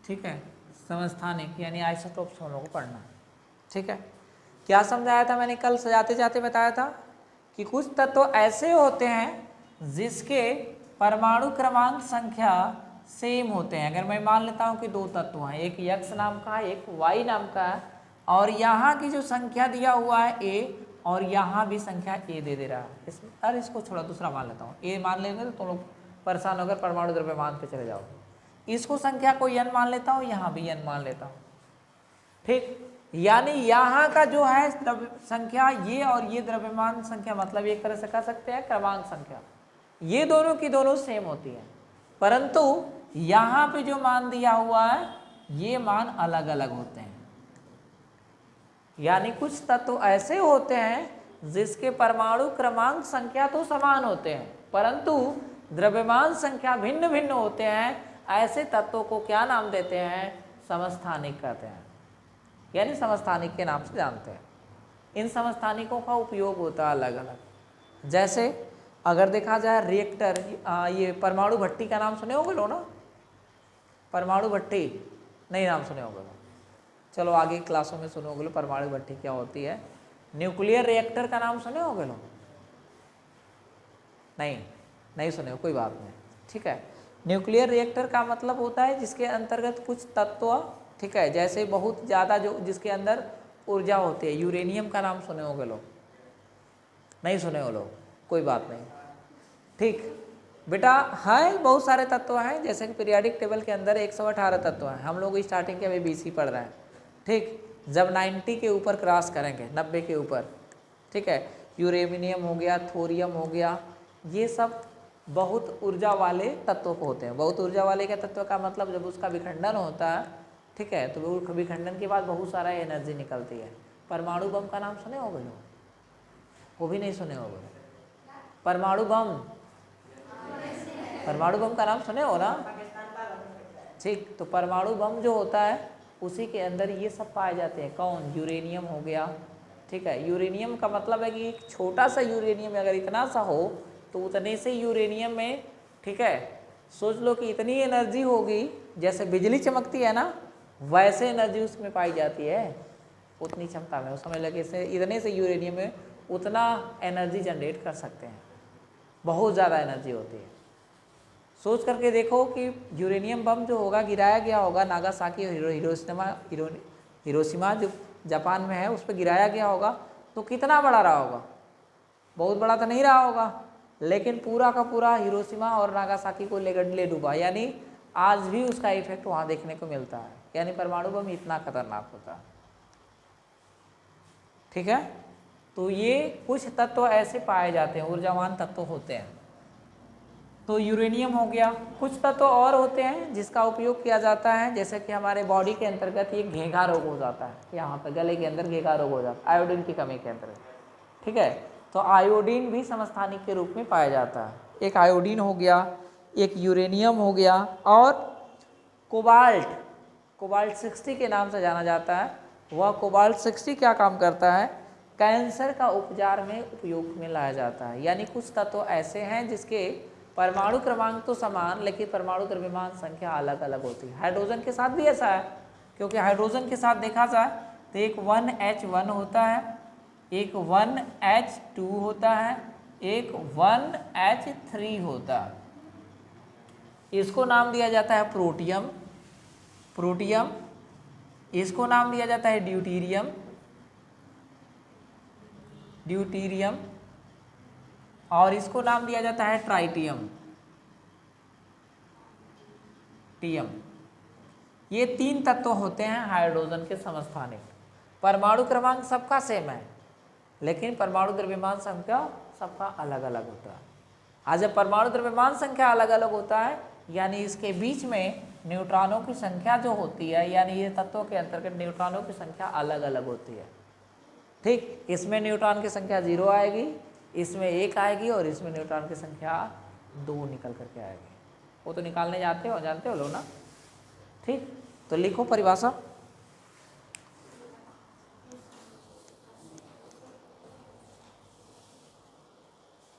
ठीक है, समस्थानिक यानी आइसोटोप्स हम लोगों को पढ़ना। ठीक है, क्या समझाया था मैंने कल सजाते जाते बताया था कि कुछ तत्व ऐसे होते हैं जिसके परमाणु क्रमांक संख्या सेम होते हैं। अगर मैं मान लेता हूं कि 2 तत्व हैं, एक X नाम का है, एक Y नाम का है, और यहाँ की जो संख्या दिया हुआ है A, और यहाँ भी संख्या A दे रहा है। अरे इसको छोड़ा, दूसरा मान लेता हूँ, A मान लेंगे तो तुम लोग परेशान होकर परमाणु द्रव्यमान पे चले जाओगे। इसको संख्या को n मान लेता हूँ, यहाँ भी n मान लेता हूँ। ठीक, यानी यहाँ का जो है संख्या ये और ये द्रव्यमान संख्या, मतलब एक तरह से कह सकते हैं क्रमांक संख्या, ये दोनों की दोनों सेम होती है, परंतु यहाँ पे जो मान दिया हुआ है ये मान अलग अलग होते हैं। यानी कुछ तत्व ऐसे होते हैं जिसके परमाणु क्रमांक संख्या तो समान होते हैं, परंतु द्रव्यमान संख्या भिन्न भिन्न होते हैं। ऐसे तत्वों को क्या नाम देते हैं, समस्थानिक कहते हैं, यानी समस्थानिक के नाम से जानते हैं। इन समस्थानिकों का उपयोग होता है अलग अलग। जैसे अगर देखा जाए रिएक्टर, ये परमाणु भट्टी का नाम सुने होंगे लो ना, परमाणु भट्टी नहीं नाम सुने होंगे, चलो आगे क्लासों में सुने होंगे लो परमाणु भट्टी क्या होती है। न्यूक्लियर रिएक्टर का नाम सुने होंगे लो, नहीं सुने हो, कोई बात नहीं। ठीक है, न्यूक्लियर रिएक्टर का मतलब होता है जिसके अंतर्गत कुछ तत्व, ठीक है, जैसे बहुत ज़्यादा जो जिसके अंदर ऊर्जा होती है। यूरेनियम का नाम सुने होंगे लोग, नहीं सुने हो लोग, कोई बात नहीं। ठीक बेटा, है बहुत सारे तत्व हैं, जैसे कि पीरियाडिक टेबल के अंदर 118 तत्व हैं। हम लोग स्टार्टिंग के अभी BC पढ़ रहे हैं। ठीक, जब 90 के ऊपर क्रॉस करेंगे, 90 के ऊपर, ठीक है, यूरेनियम हो गया, थोरियम हो गया, ये सब बहुत ऊर्जा वाले तत्वों को होते हैं। बहुत ऊर्जा वाले का तत्व का मतलब जब उसका विखंडन होता है, ठीक है, तो वो विखंडन के बाद बहुत सारा एनर्जी निकलती है। परमाणु बम का नाम सुने होगे लोग, वो भी नहीं सुने होगे। परमाणु बम, परमाणु बम का नाम सुने हो ना। ठीक, तो परमाणु बम जो होता है उसी के अंदर ये सब पाए जाते हैं। कौन, यूरेनियम हो गया। ठीक है, यूरेनियम का मतलब है कि एक छोटा सा यूरेनियम अगर इतना सा हो तो उतने से यूरेनियम में, ठीक है, सोच लो कि इतनी एनर्जी होगी, जैसे बिजली चमकती है ना वैसे एनर्जी उसमें पाई जाती है, उतनी क्षमता में। उस समय लगे से इतने से यूरेनियम में उतना एनर्जी जनरेट कर सकते हैं, बहुत ज़्यादा एनर्जी होती है। सोच करके देखो कि यूरेनियम बम जो होगा गिराया गया होगा नागासाकी और हिरोशिमा जो जापान में है उस पर गिराया गया होगा, तो कितना बड़ा रहा होगा, बहुत बड़ा तो नहीं रहा होगा, लेकिन पूरा का पूरा हिरोशिमा और नागासाकी को ले डूबा। यानी आज भी उसका इफेक्ट वहाँ देखने को मिलता है। यानी परमाणु बम इतना खतरनाक होता है। ठीक है, तो ये कुछ तत्व ऐसे पाए जाते हैं, ऊर्जावान तत्व होते हैं। तो यूरेनियम हो गया। कुछ तत्व और होते हैं जिसका उपयोग किया जाता है, जैसे कि हमारे बॉडी के अंतर्गत ये घेंघा रोग हो जाता है, यहाँ पर गले के अंदर घेंघा रोग हो जाता है आयोडीन की कमी के अंतर्गत। ठीक है, तो आयोडीन भी समस्थानिक के रूप में पाया जाता है। एक आयोडीन हो गया, एक यूरेनियम हो गया, और कोबाल्ट 60 के नाम से जाना जाता है। वह कोबाल्ट 60 क्या काम करता है, कैंसर का उपचार में उपयोग में लाया जाता है। यानी कुछ तत्व ऐसे हैं जिसके परमाणु क्रमांक तो समान, लेकिन परमाणु द्रव्यमान संख्या अलग अलग होती है। हाइड्रोजन के साथ भी ऐसा है, क्योंकि हाइड्रोजन के साथ देखा जाए तो एक 1H1 होता है, एक 1H2 होता है, एक 1H3 होता है। इसको नाम दिया जाता है प्रोटियम, प्रोटियम। इसको नाम दिया जाता है ड्यूटीरियम, ड्यूटीरियम। और इसको नाम दिया जाता है ट्राइटियम, टीयम। ये 3 तत्व होते हैं हाइड्रोजन के समस्थानिक। परमाणु क्रमांक सबका सेम है, लेकिन परमाणु द्रव्यमान संख्या सबका अलग अलग होता है। आज जब परमाणु द्रव्यमान संख्या अलग अलग होता है, यानी इसके बीच में न्यूट्रॉनों की संख्या जो होती है, यानी ये तत्वों के अंतर्गत न्यूट्रॉनों की संख्या अलग अलग होती है। ठीक, इसमें न्यूट्रॉन की संख्या 0 आएगी, इसमें 1 आएगी, और इसमें न्यूट्रॉन की संख्या 2 निकल करके आएगी। वो तो निकालने जानते हो लोग ना। ठीक, तो लिखो परिभाषा।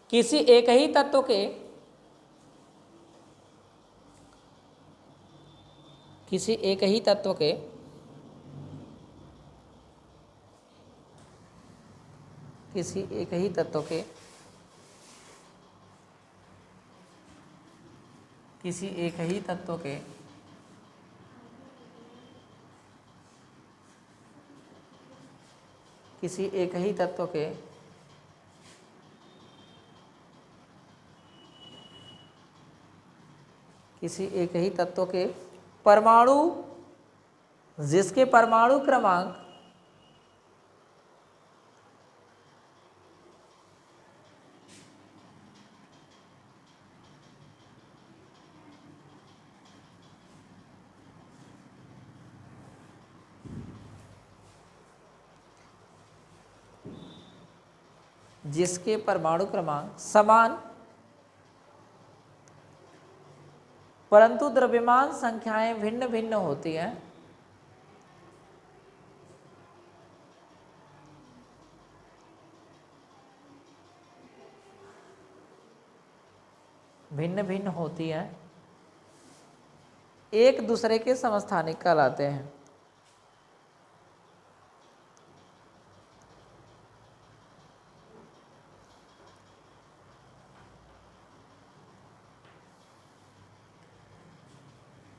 किसी एक ही तत्व के किसी एक ही तत्व के किसी एक ही तत्व के किसी एक ही तत्व के किसी एक ही तत्व के किसी एक ही तत्व के परमाणु, जिसके परमाणु क्रमांक समान परंतु द्रव्यमान संख्याएं भिन्न भिन्न होती हैं, भिन्न भिन्न होती हैं, एक दूसरे के समस्थानिक कहलाते हैं।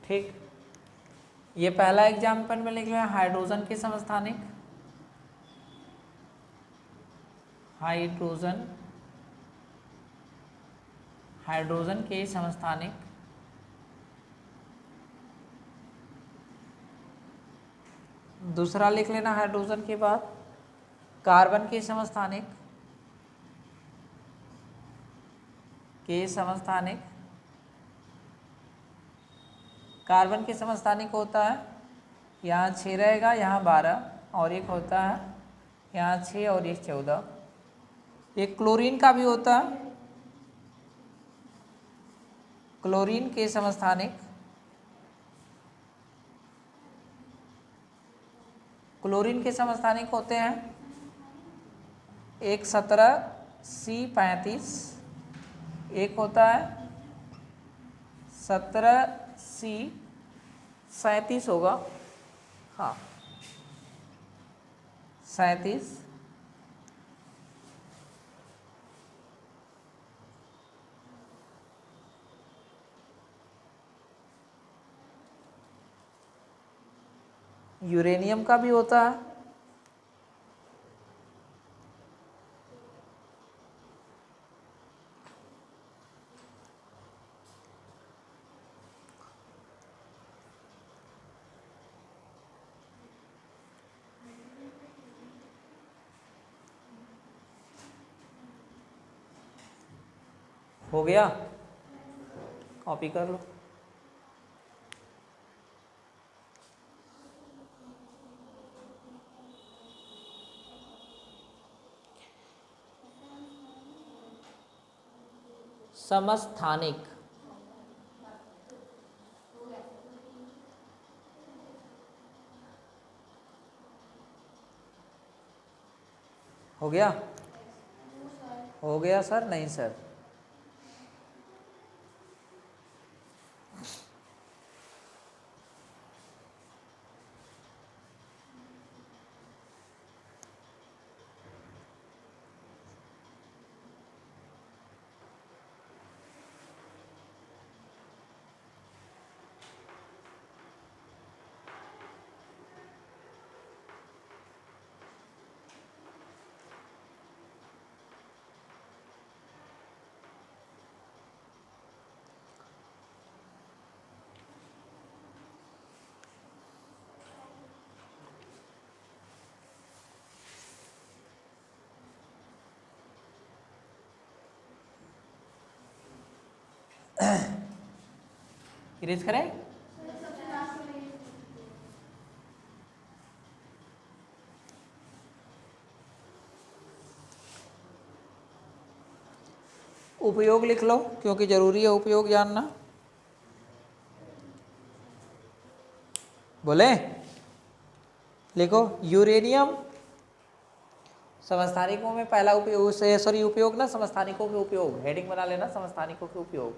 ठीक, ये पहला एग्जाम्पल में लिख लें, हाइड्रोजन के समस्थानिक, हाइड्रोजन के समस्थानिक। दूसरा लिख लेना हाइड्रोजन के बाद कार्बन के समस्थानिक, कार्बन के समस्थानिक होता है, यहाँ 6 रहेगा, यहाँ 12, और एक होता है यहाँ 6 और एक 14। एक क्लोरीन का भी होता है, क्लोरीन के समस्थानिक, क्लोरीन के समस्थानिक होते हैं एक 17C35, एक होता है 17C37 होगा, हाँ 37। यूरेनियम का भी होता है, हो गया, कॉपी कर लो। समस्थानिक, हो गया? हो गया सर? नहीं सर, इरेज करें? उपयोग लिख लो क्योंकि जरूरी है उपयोग जानना। बोले लिखो यूरेनियम समस्थानिकों में पहला उपयोग, सॉरी उपयोग ना, समस्थानिकों के उपयोग, हेडिंग बना लेना समस्थानिकों के उपयोग।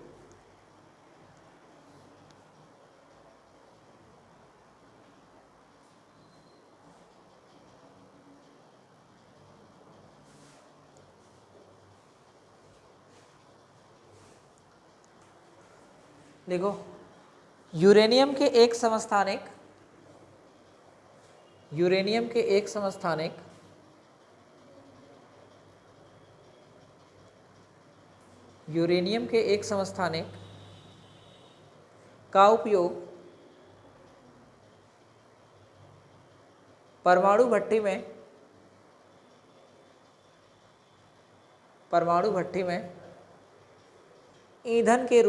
देखो यूरेनियम के एक समस्थानिक, यूरेनियम के एक समस्थानिक यूरेनियम के एक समस्थानिक का उपयोग परमाणु भट्टी में ईंधन के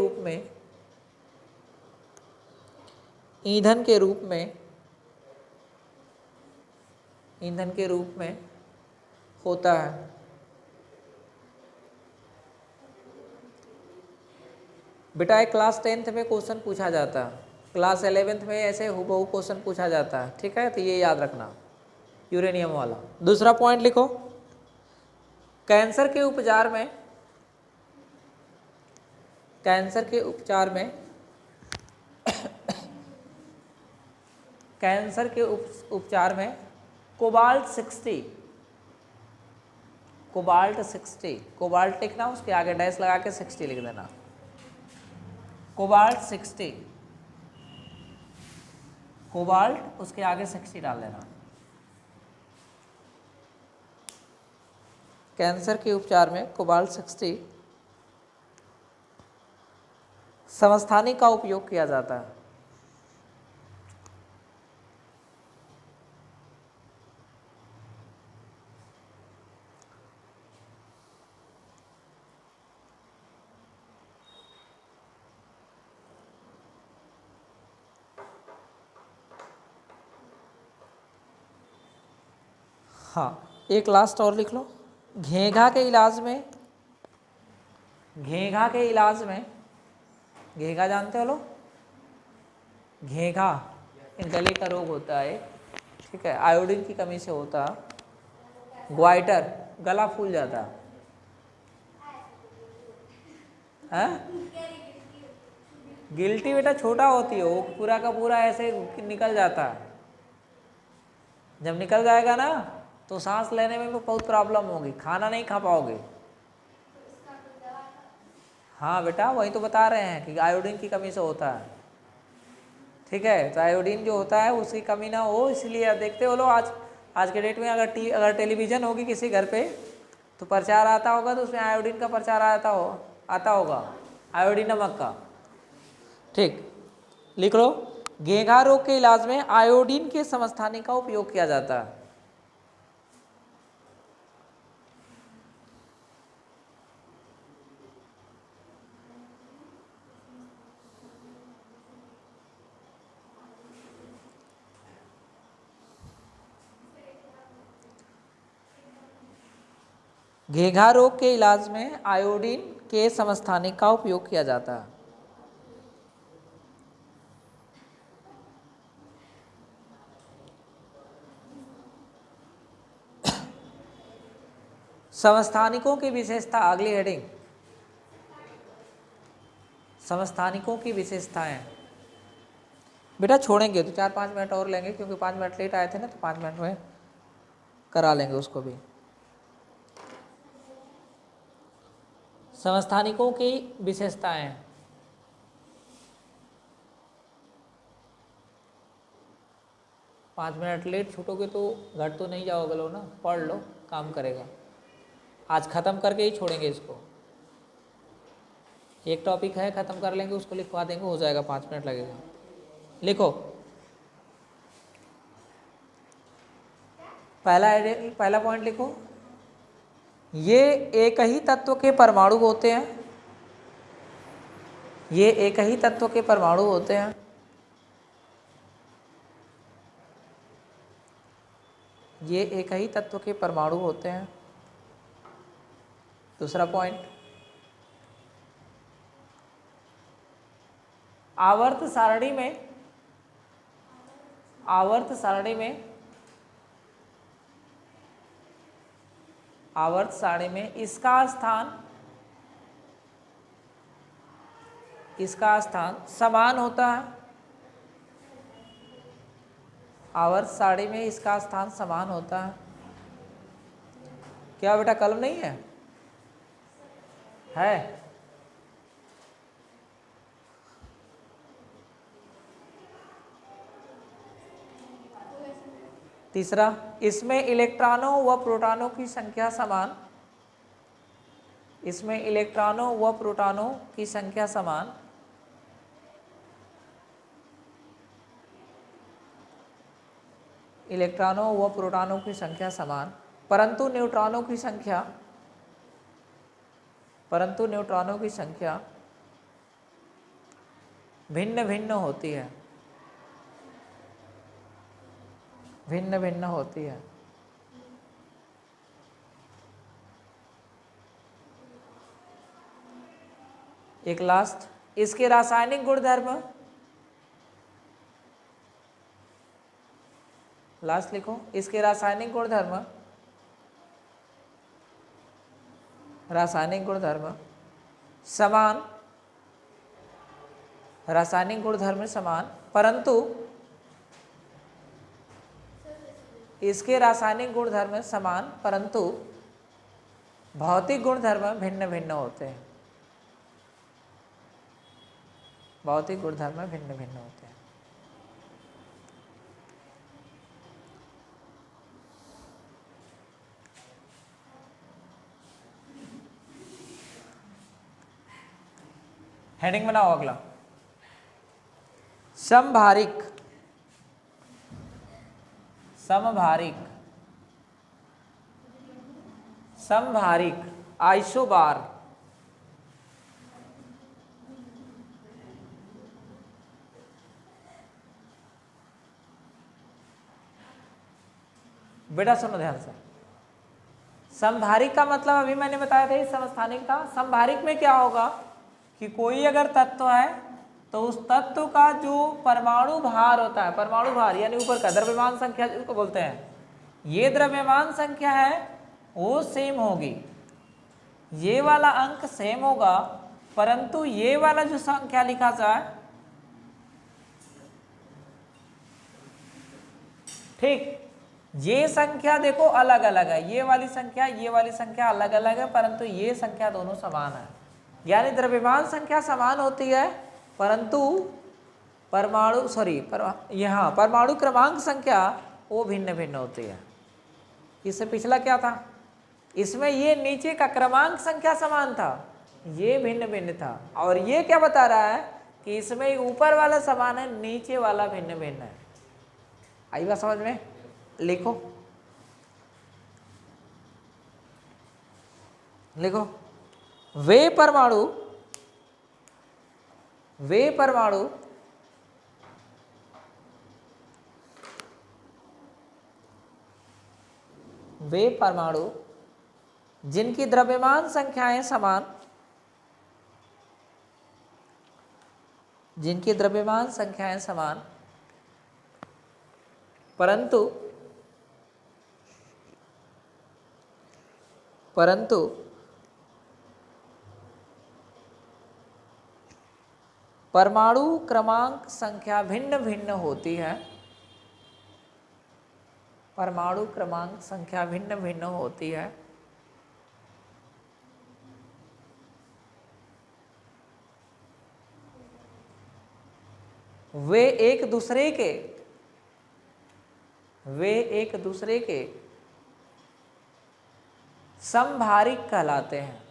रूप में होता है। बेटा एक क्लास 10th में क्वेश्चन पूछा जाता है, क्लास 11th में ऐसे हुबहू क्वेश्चन पूछा जाता है, ठीक है, तो ये याद रखना यूरेनियम वाला। दूसरा पॉइंट लिखो, कैंसर के उपचार में कोबाल्ट 60, कोबाल्ट लिखना, उसके आगे डैश लगा के 60 लिख देना, कोबाल्ट 60, कोबाल्ट उसके आगे 60 डाल देना। कैंसर के उपचार में कोबाल्ट 60 समस्थानिक का उपयोग किया जाता है। हाँ, एक लास्ट और लिख लो, घेघा के इलाज में, घेघा जानते हो लोग, घेघा गले का रोग होता है, ठीक है, आयोडीन की कमी से होता, ग्वाइटर गला फूल जाता है, गिल्टी बेटा छोटा होती है, वो पूरा का पूरा ऐसे निकल जाता है, जब निकल जाएगा ना तो सांस लेने में भी बहुत प्रॉब्लम होगी, खाना नहीं खा पाओगे। हाँ बेटा वही तो बता रहे हैं कि आयोडीन की कमी से होता है, ठीक है, तो आयोडीन जो होता है उसकी कमी ना हो, इसलिए देखते हो लो आज के डेट में अगर टेलीविज़न होगी किसी घर पे तो प्रचार आता होगा, तो उसमें आयोडीन का प्रचार आता होगा, आयोडीन नमक का, ठीक, लिख लो, घेघा रोग के इलाज में आयोडीन के समस्थानिक का उपयोग किया जाता है। घेघा रोग के इलाज में आयोडीन के समस्थानिक का उपयोग किया जाता है। समस्थानिकों की विशेषता, अगली हेडिंग, समस्थानिकों की विशेषताएं। बेटा छोड़ेंगे तो 4-5 मिनट और लेंगे, क्योंकि 5 मिनट लेट आए थे ना, तो 5 मिनट में करा लेंगे उसको भी। समस्थानिकों की विशेषताएं, पाँच मिनट लेट छूटोगे तो घर तो नहीं जाओगे लो ना, पढ़ लो, काम करेगा। आज ख़त्म करके ही छोड़ेंगे इसको, एक टॉपिक है ख़त्म कर लेंगे, उसको लिखवा देंगे, हो जाएगा, 5 मिनट लगेगा। लिखो, पहला पॉइंट लिखो, ये एक ही तत्व के परमाणु होते हैं, ये एक ही तत्व के परमाणु होते हैं। ये एक ही तत्व के परमाणु होते हैं। दूसरा पॉइंट, आवर्त सारणी में आवर्त सारणी में इसका स्थान समान होता है। आवर्त सारणी में इसका स्थान समान होता है। क्या बेटा कलम नहीं है? है। तीसरा, इसमें इलेक्ट्रॉनों व प्रोटॉनों की संख्या समान। इसमें इलेक्ट्रॉनों व प्रोटॉनों की संख्या समान। इलेक्ट्रॉनों व प्रोटॉनों की संख्या समान, परंतु न्यूट्रॉनों की संख्या भिन्न भिन्न होती है। भिन्न भिन्न होती है। एक लास्ट, इसके रासायनिक गुणधर्म, लास्ट लिखो, इसके रासायनिक गुणधर्म समान। रासायनिक गुणधर्म समान, परंतु इसके रासायनिक गुणधर्म समान परंतु भौतिक गुणधर्म भिन्न भिन्न होते हैं। भौतिक गुणधर्म भिन्न भिन्न होते हैं। हेडिंग बनाओ अगला, समभारिक आइसोबार बेटा सुनो ध्यान से। समभारिक का मतलब अभी मैंने बताया था इस समस्थानिक का। समभारिक में क्या होगा कि कोई अगर तत्व है तो उस तत्व का जो परमाणु भार होता है, परमाणु भार यानी ऊपर का द्रव्यमान संख्या जिसको बोलते हैं, ये द्रव्यमान संख्या है वो सेम होगी। ये वाला अंक सेम होगा, परंतु ये वाला जो संख्या लिखा जाए, ठीक, ये संख्या देखो अलग अलग है। ये वाली संख्या अलग अलग है, परंतु ये संख्या दोनों समान है। यानी द्रव्यमान संख्या समान होती है, परंतु परमाणु क्रमांक संख्या वो भिन्न भिन्न होती है। इससे पिछला क्या था, इसमें ये नीचे का क्रमांक संख्या समान था, ये भिन्न भिन्न था। और ये क्या बता रहा है कि इसमें ऊपर वाला समान है, नीचे वाला भिन्न भिन्न है। आई बात समझ में? लिखो वे परमाणु जिनकी द्रव्यमान संख्याएं समान, परंतु परमाणु क्रमांक संख्या भिन्न भिन्न होती है। परमाणु क्रमांक संख्या भिन्न भिन्न होती है। वे एक दूसरे के समभारिक कहलाते हैं।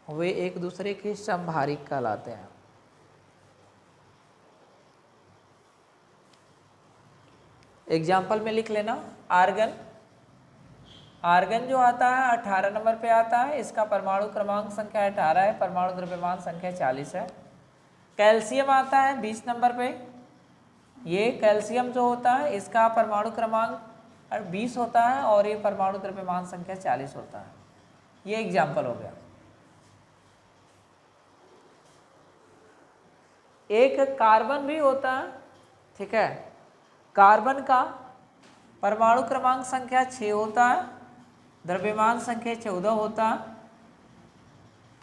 वे एक दूसरे के समभारिक कहलाते हैं। एग्जाम्पल में लिख लेना, आर्गन आर्गन जो आता है 18 नंबर पे आता है, इसका परमाणु क्रमांक संख्या 18 है, परमाणु द्रव्यमान संख्या 40 है। कैल्शियम आता है 20 नंबर पे, ये कैल्शियम जो होता है इसका परमाणु क्रमांक 20 होता है और ये परमाणु द्रव्यमान संख्या 40 होता है। ये एग्जाम्पल हो गया। एक कार्बन भी होता है, ठीक है, कार्बन का परमाणु क्रमांक संख्या 6 होता है, द्रव्यमान संख्या 14 होता है,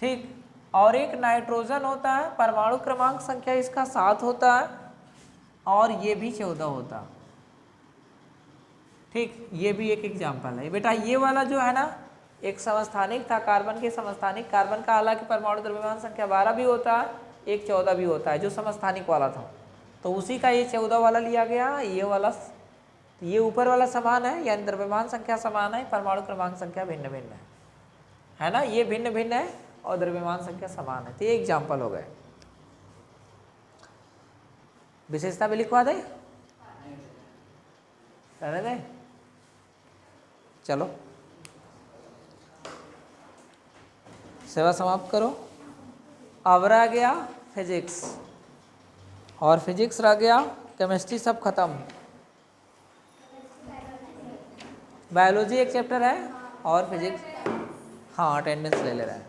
ठीक। और एक नाइट्रोजन होता है, परमाणु क्रमांक संख्या इसका 7 होता है और ये भी 14 होता है, ठीक। ये भी एक एग्जाम्पल है बेटा। ये वाला जो है ना एक समस्थानिक था, कार्बन के समस्थानिक, कार्बन का हालांकि परमाणु द्रव्यमान संख्या 12 भी होता है, एक 14 भी होता है, जो समस्थानिक वाला था, तो उसी का ये 14 वाला लिया गया। ये वाला, ये ऊपर वाला समान है, यानी द्रव्यमान संख्या समान है, परमाणु क्रमांक संख्या भिन्न भिन्न है ना, ये भिन्न भिन्न है और द्रव्यमान संख्या समान है। तो ये एग्जाम्पल हो गए। विशेषता भी लिखवा दे, रहने दे, चलो सेवा समाप्त करो। अब रह गया फिजिक्स, और फिजिक्स रह गया, केमिस्ट्री सब खत्म। बायोलॉजी एक चैप्टर है और फिजिक्स, हाँ अटेंडेंस ले रहा है।